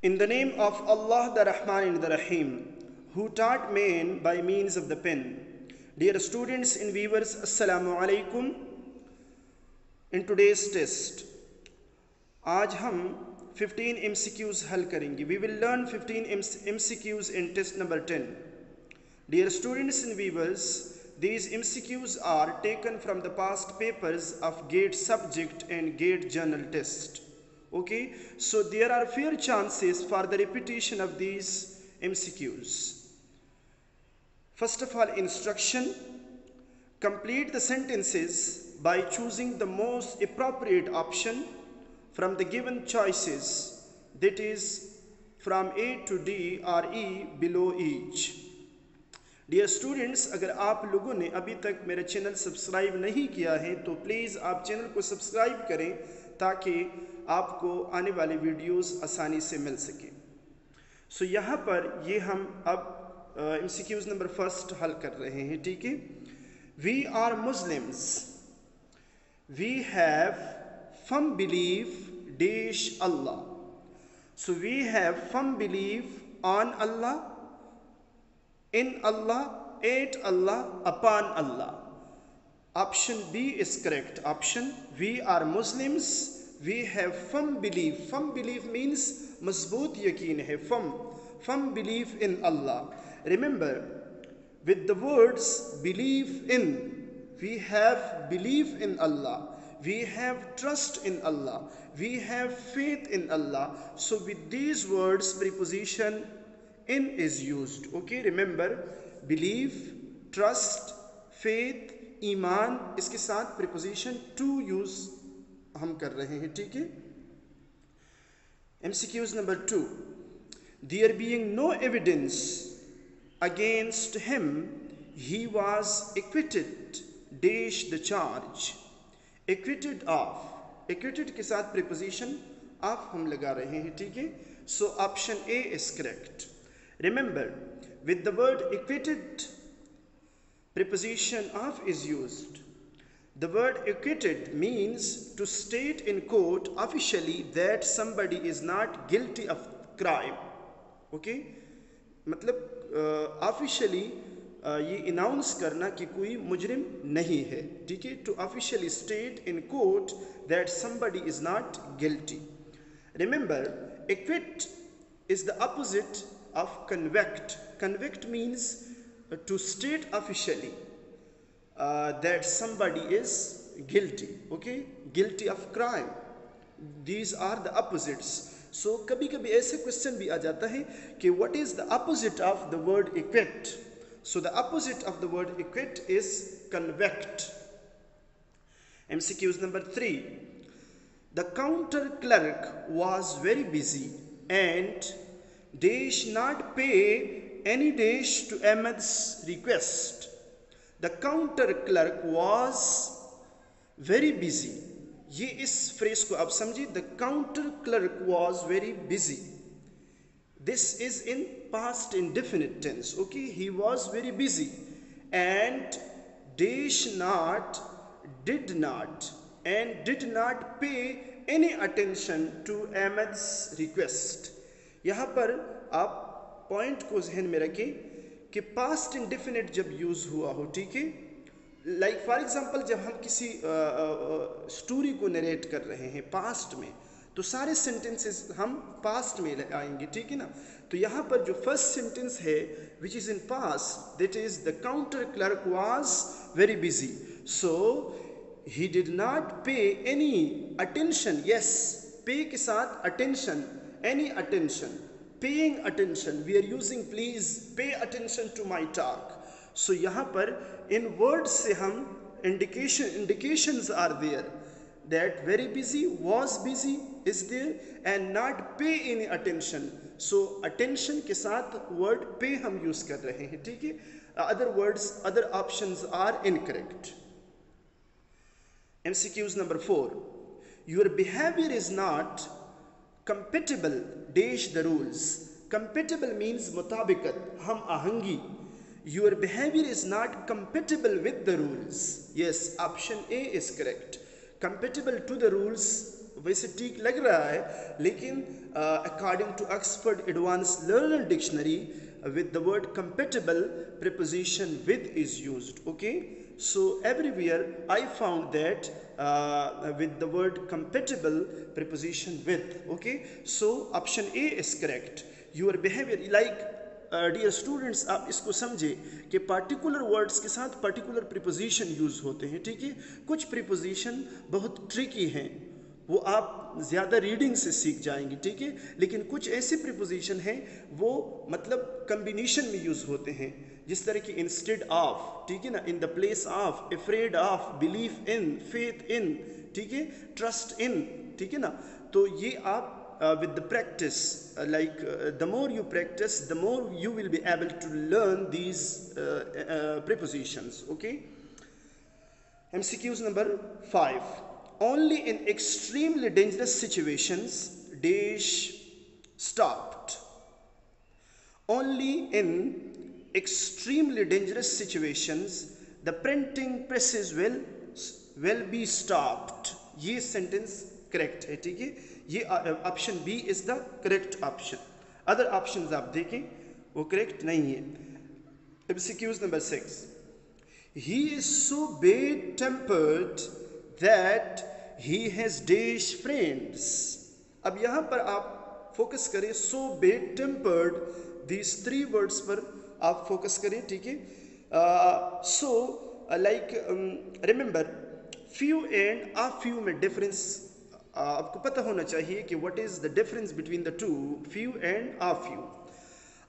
In the name of Allah, the Rahman and the Rahim, who taught man by means of the pen. Dear students and viewers, Assalamu alaikum. In today's test, आज हम 15 MCQs हल करेंगे. We will learn 15 MCQs in test number 10. Dear students and viewers, these MCQs are taken from the past papers of GATE subject and GATE journal test. Okay, so there are fair chances for the repetition of these MCQs. First of all, instruction: complete the sentences by choosing the most appropriate option from the given choices, that is from A to D or E below each. Dear students, अगर आप लोगों ने अभी तक मेरा channel subscribe नहीं किया है तो प्लीज़ आप चैनल को सब्सक्राइब करें ताकि आपको आने वाले वीडियोस आसानी से मिल सके. सो यहाँ पर ये हम अब MCQs नंबर फर्स्ट हल कर रहे हैं. ठीक है. We are Muslims, we have firm belief dash Allah. So we have firm belief on Allah, in Allah, at Allah, upon Allah. Option B is correct option. We are Muslims, we have firm belief. Firm belief means mazboot yaqeen hai. Firm belief in Allah. Remember, with the words believe in, we have belief in Allah, we have trust in Allah, we have faith in Allah. So with these words preposition in is used. Okay, remember, belief, trust, faith, ईमान, इसके साथ preposition to use हम कर रहे हैं. ठीक है. MCQs number 2. There being no evidence against him, he was acquitted dash the charge. Acquitted of, acquitted के साथ preposition of हम लगा रहे हैं. ठीक है. So option A is correct. Remember, with the word acquitted, preposition of is used. The word acquitted means to state in court officially that somebody is not guilty of crime. Okay, मतलब officially ये announce करना कि कोई मुजरिम नहीं है. ठीक है. To officially state in court that somebody is not guilty. Remember, acquit is the opposite of convict. Convict means to state officially that somebody is guilty. Okay, guilty of crime. These are the opposites. So कभी कभी ऐसे question भी आ जाता है कि what is the opposite of the word acquit? So the opposite of the word acquit is convict. MCQs number 3. The counter clerk was very busy and dash not pay any dash to Ahmed's request. The counter clerk was very busy. ये इस phrase को आप समझिए. The counter clerk was very busy. This is in past indefinite tense. Okay, he was very busy and dash not, did not, and did not pay any attention to Ahmed's request. यहाँ पर आप point को जहन में रखें कि past indefinite जब use हुआ हो. ठीक है. लाइक फॉर एग्जांपल, जब हम किसी स्टोरी को नरेट कर रहे हैं पास्ट में तो सारे सेंटेंसेस हम पास्ट में आएंगे. ठीक है ना. तो यहाँ पर जो फर्स्ट सेंटेंस है which is in past, that is the counter clerk was very busy. So he did not पे एनी अटेंशन. यस, पे के साथ attention, any attention, paying attention. We are using please pay attention to my talk. So यहाँ पर in words से हम indications are there that very busy, was busy is there, and not pay any attention. So attention के साथ word pay हम use कर रहे हैं. ठीक है. Other words, other options are incorrect. MCQs number 4. Your behavior is not compatible dash the rules. Compatible means mutabikat, हम आहंगी. Your behavior is not compatible with the rules. Yes, option A is correct. Compatible to the rules वैसे ठीक लग रहा है, लेकिन according to Oxford advance learner dictionary with the word compatible preposition with is used. Okay, so everywhere I found that with the word compatible preposition with. Okay, so option A is correct. Your behavior, like dear students, आप इसको समझे कि particular words के साथ particular preposition use होते हैं, ठीक है। कुछ प्रीपोजिशन बहुत ट्रिकी हैं, वो आप ज़्यादा रीडिंग से सीख जाएंगे, ठीक है, लेकिन कुछ ऐसे प्रीपोजिशन हैं वो मतलब कम्बिनेशन में यूज़ होते हैं, जिस तरह की इंस्टेड ऑफ, ठीक है ना, in the place of, afraid of, believe in, faith in, ठीक है, ट्रस्ट इन, ठीक है ना। तो ये आप with the practice, the more you practice, the more you will be able to learn these prepositions. Okay, MCQs number 5. Only in extremely dangerous situations dash stopped. Only in extremely dangerous situations the printing presses will be stopped. ये sentence correct है, ठीक है। ये option B is the correct option. Other options आप देखें वो correct नहीं है। MCQs number 6. He is so bad tempered that he has dash friends. अब यहाँ पर आप फोकस करें so bad tempered, these 3 words पर आप फोकस करें, ठीक है। So like remember few and a few में डिफरेंस आपको पता होना चाहिए कि what is the difference between the two, few and a few.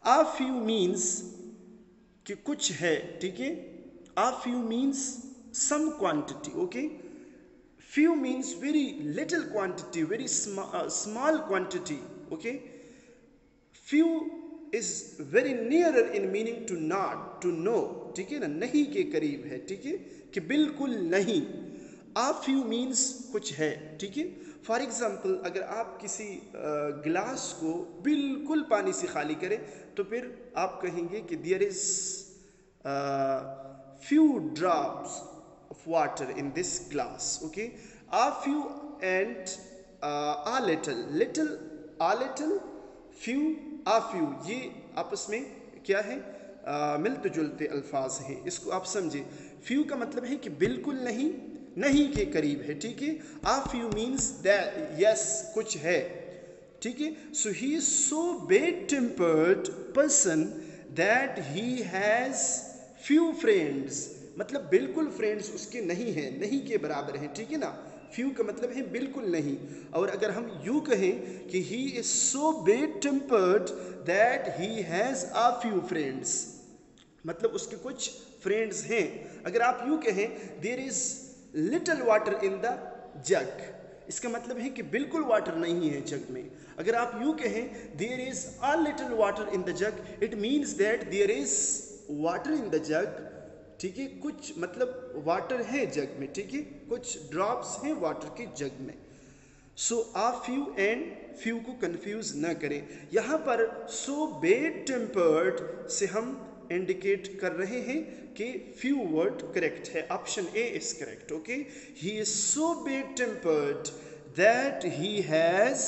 A few means कि कुछ है, ठीक है। A few means some quantity, okay. Few means very little quantity, very small quantity, okay. Few is very nearer in meaning to not, to no, ठीक है ना, नहीं के करीब है, ठीक है, कि बिल्कुल नहीं। A few means कुछ है, ठीक है। फॉर एग्ज़ाम्पल अगर आप किसी गिलास को बिल्कुल पानी से खाली करें तो फिर आप कहेंगे कि there is few drops of water in this glass, okay. A few and a little, little a little, few a few, ये आपस में क्या है, मिलते जुलते अल्फाज हैं, इसको आप समझे। फ्यू का मतलब है कि बिल्कुल नहीं, नहीं के करीब है, ठीक है। A few means that yes कुछ है, ठीक है। So he is so bad tempered person that he has few friends, मतलब बिल्कुल फ्रेंड्स उसके नहीं हैं, नहीं के बराबर हैं, ठीक है ना। फ्यू का मतलब है बिल्कुल नहीं। और अगर हम यूँ कहें कि he is so bad tempered that he has a few friends, मतलब उसके कुछ फ्रेंड्स हैं। अगर आप यूँ कहें there is little water in the jug, इसका मतलब है कि बिल्कुल वाटर नहीं है जग में। अगर आप यूँ कहें there is a little water in the jug, it means that there is water in the jug, ठीक है, कुछ मतलब वाटर है जग में, ठीक है, कुछ ड्रॉप्स हैं वाटर के जग में। सो आ फ्यू एंड फ्यू को कंफ्यूज न करें। यहाँ पर सो बेड टेम्पर्ड से हम इंडिकेट कर रहे हैं कि फ्यू वर्ड करेक्ट है, option A is correct, okay. He is so bad tempered that he has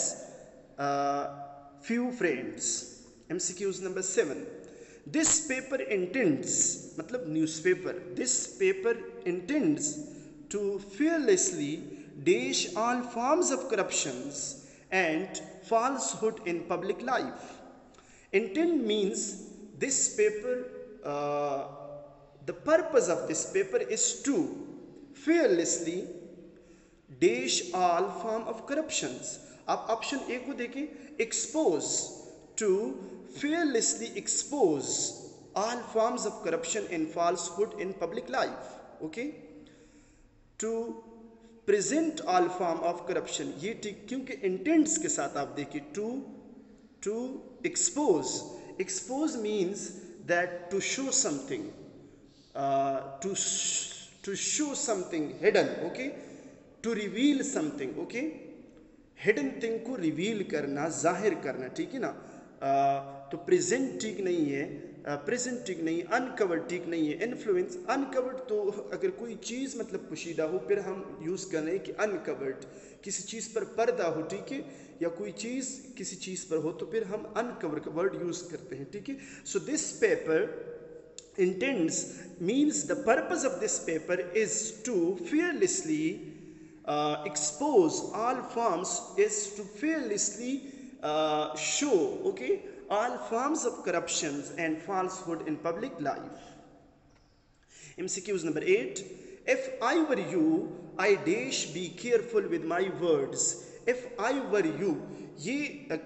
few friends. MCQs number 7. This paper intends, मतलब newspaper, this paper intends to fearlessly dash all forms of corruptions and falsehood in public life. Intend means this paper, the purpose of this paper is to fearlessly dash all form of corruptions. आप option A को देखें, expose, to fearlessly expose all forms of corruption and falsehood in public life, okay. To present all form of corruption, ये ठीक, क्योंकि intents के साथ आप देखिए, to expose, expose means that to show something, to show something hidden, okay, to reveal something, okay, hidden thing को reveal करना, जाहिर करना, ठीक है ना। तो प्रेजेंट ठीक नहीं है, प्रेजेंट ठीक नहीं, अनकवर्ड ठीक नहीं है, इन्फ्लुएंस अनकवर्ड तो अगर कोई चीज़ मतलब पोशीदा हो फिर हम यूज़ कर लें कि अनकवर्ड, किसी चीज़ पर पर्दा हो, ठीक है, या कोई चीज़ किसी चीज़ पर हो तो फिर हम अनकवर्ड का वर्ड यूज़ करते हैं, ठीक है। So this paper intends means the purpose of this paper is to fearlessly expose all forms, is to fearlessly show, okay, all forms of corruptions and falsehood in public life. MCQs number 8. If I were you, I dash be careful with my words. If I were you, ये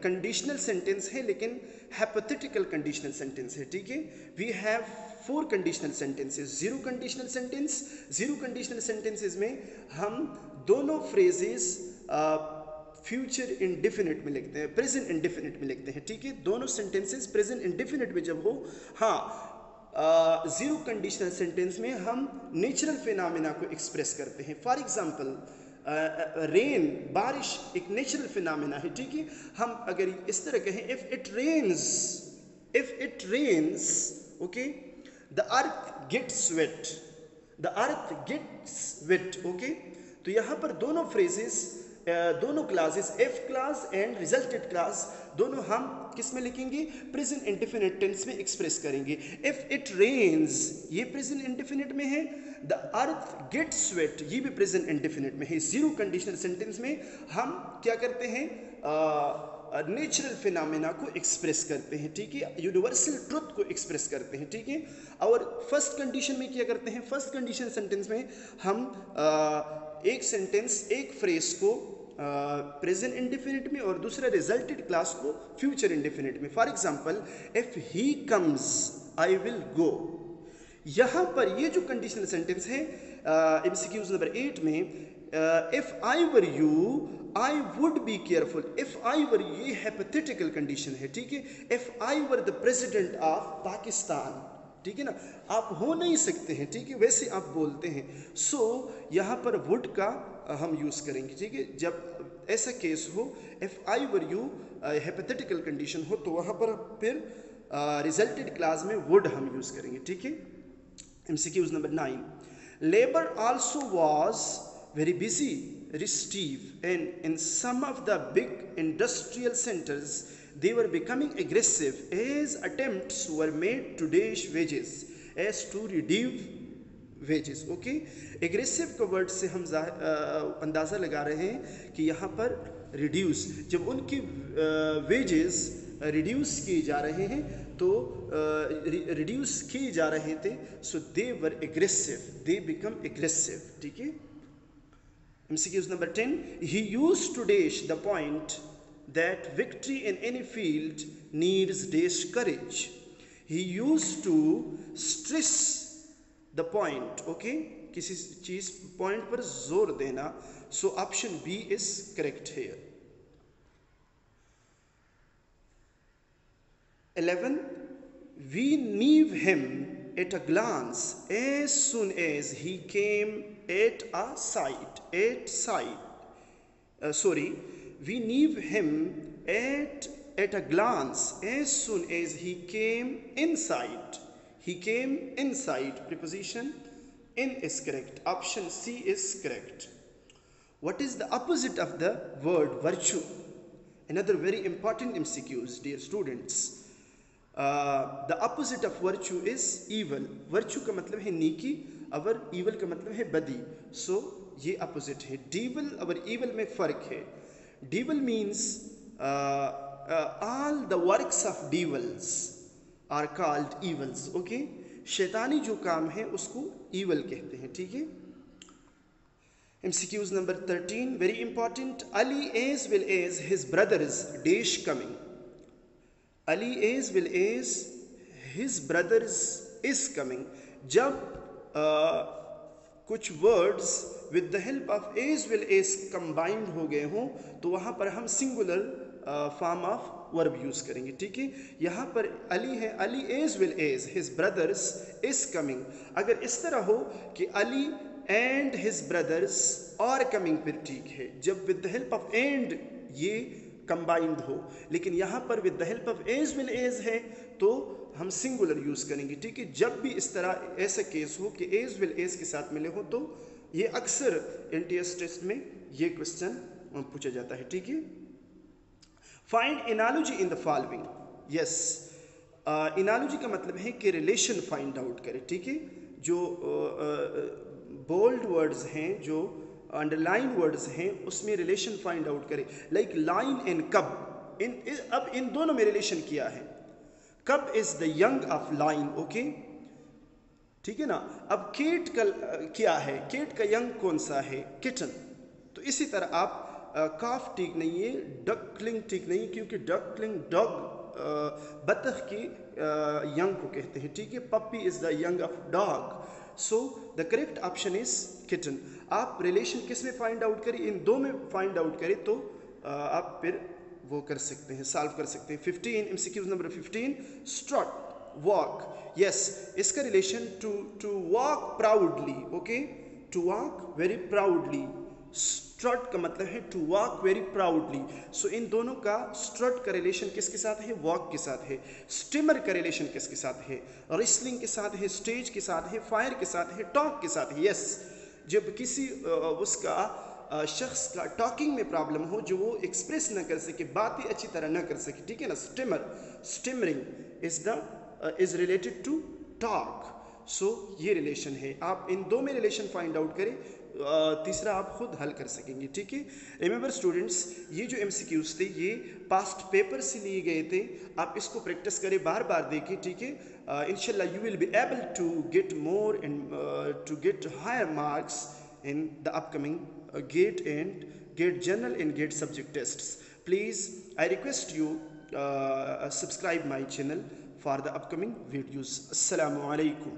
conditional sentence है लेकिन hypothetical conditional sentence है, ठीक है। We have 4 conditional sentences. Zero conditional sentence, zero conditional sentences में हम दोनों phrases future indefinite में लिखते हैं, प्रेजेंट इंडेफिनिट में लिखते हैं, ठीक है। दोनों सेंटेंसेस प्रेजेंट इंडेफिनिट में जब हो, हाँ, जीरो कंडीशनल सेंटेंस में हम नेचुरल फिनोमेना को एक्सप्रेस करते हैं। फॉर एग्जांपल रेन, बारिश एक नेचुरल फिनोमेना है, ठीक है। हम अगर इस तरह कहें if it rains, okay, the earth gets wet, the earth gets wet, okay. तो यहाँ पर दोनों फ्रेजेस, दोनों classes, if class and resulted class, दोनों हम किस में लिखेंगे? प्रेजेंट इंडेफिनिट टेंस में एक्सप्रेस करेंगे। इफ इट रेन्स ये प्रेजेंट इंडेफिनिट में है, द अर्थ गेट्स वेट ये भी प्रेजेंट इंडेफिनिट में है। जीरो कंडीशनल सेंटेंस में हम क्या करते हैं? नेचुरल फिनोमेना को एक्सप्रेस करते हैं, ठीक है, यूनिवर्सल ट्रुथ को एक्सप्रेस करते हैं, ठीक है। और फर्स्ट कंडीशन में क्या करते हैं? फर्स्ट कंडीशन सेंटेंस में हम एक सेंटेंस, एक फ्रेज को प्रेजेंट इंडेफिनिट में और दूसरा रिजल्टेड क्लास को फ्यूचर इंडेफिनिट में। For example, if he comes I will go. यहाँ पर ये जो कंडीशनल सेंटेंस है MCQs नंबर 8 में, if I were you I would be careful. If I were ये हाइपोथेटिकल कंडीशन है, ठीक है। If I were the president of Pakistan, ठीक है ना, आप हो नहीं सकते हैं, ठीक है, वैसे आप बोलते हैं। सो यहाँ पर वुड का हम यूज़ करेंगे, ठीक है। जब ऐसा केस हो, if I were you hypothetical condition हो, तो वहाँ पर फिर रिजल्टेड क्लास में वुड हम यूज़ करेंगे, ठीक है। MCQs number 9. Labor also was very busy, restive, and in some of the big industrial centers they were becoming aggressive as attempts were made to dash wages, as to reduce wages, okay। aggressive का word से हम अंदाज़ा लगा रहे हैं कि यहाँ पर reduce, जब उनकी wages रिड्यूस किए जा रहे हैं तो रिड्यूस किए जा रहे थे, सो दे वर एग्रेसिव, दे बिकम एग्रेसिव, ठीक है। MCQs number 10. He used to dash the point that victory in any field needs dash courage. He used to stress the point, okay, किसी चीज पॉइंट पर जोर देना, so option B is correct here. 11. We knew him at a glance as soon as he came at a sight. We knew him at a glance as soon as he came in sight. He came in sight. Preposition in is correct. Option C is correct. What is the opposite of the word virtue? Another very important MCQs, dear students. The opposite of virtue is evil. Virtue का मतलब है नीकी और evil का मतलब है बदी, so ये opposite है। devil और evil में फ़र्क है। devil means all the works of devils are called evils, okay। शैतानी जो काम है उसको evil कहते हैं, ठीक है। MCQs number 13, very important. Ali as well as his brothers dash coming. Ali as well as his brothers is coming. जब कुछ words with the help of as well as combined हो गए हों तो वहाँ पर हम singular form of verb use करेंगे, ठीक है। यहाँ पर अली है, Ali as well as his brothers is coming। अगर इस तरह हो कि Ali and his brothers are coming फिर ठीक है। जब with the help of and ये कंबाइंड हो, लेकिन यहाँ पर with the help of as will as है तो हम सिंगुलर यूज़ करेंगे, ठीक है। जब भी इस तरह ऐसा केस हो कि एज विल एज के साथ मिले हो तो ये अक्सर एनटीएस टेस्ट में ये क्वेश्चन पूछा जाता है, ठीक है। Find analogy in the following. Yes, analogy का मतलब है कि रिलेशन फाइंड आउट करें, ठीक है। जो बोल्ड वर्ड्स हैं, जो अंडरलाइन वर्ड्स हैं, उसमें रिलेशन फाइंड आउट करें। लाइक लाइन एंड कब, अब इन दोनों में रिलेशन किया है। कब is the young of line, okay, ठीक है ना। अब केट का क्या है, केट का यंग कौन सा है, किटन। तो इसी तरह आप काफ ठीक नहीं है, डकलिंग ठीक नहीं, क्योंकि डकलिंग डॉग बतख की यंग को कहते हैं, ठीक है। Puppy is the young of dog, so the correct option is kitten. आप रिलेशन किस में फाइंड आउट करें, इन दो में फाइंड आउट करें तो आप फिर वो कर सकते हैं, सॉल्व कर सकते हैं। 15 MCQ number 15, strut walk. Yes, इसका relation to walk proudly, okay, to walk very proudly. Strut का मतलब है to walk very proudly. So इन दोनों का, स्ट्रट का रिलेशन किसके साथ है, वॉक के साथ है। स्टिमर का रिलेशन किसके साथ है, रिस्लिंग के साथ है, स्टेज के साथ है, फायर के साथ है, टॉक के साथ है। यस, जब किसी उसका शख्स का टॉकिंग में प्रॉब्लम हो, जो वो एक्सप्रेस न कर सके, बातें अच्छी तरह न कर सके, ठीक है ना। स्टिमरिंग इज रिलेटेड टू टॉक। सो ये रिलेशन है, आप इन दो में रिलेशन फाइंड आउट करें, तीसरा आप खुद हल कर सकेंगे, ठीक है। रिमेंबर स्टूडेंट्स, ये जो MCQs थे ये पास्ट पेपर से लिए गए थे। आप इसको प्रैक्टिस करें, बार बार देखें, ठीक है। इंशाल्लाह you will be able to get more and to get higher marks in the upcoming GATE and GATE general and GATE subject tests. Please, I request you subscribe my channel for the upcoming videos. Assalamu alaikum.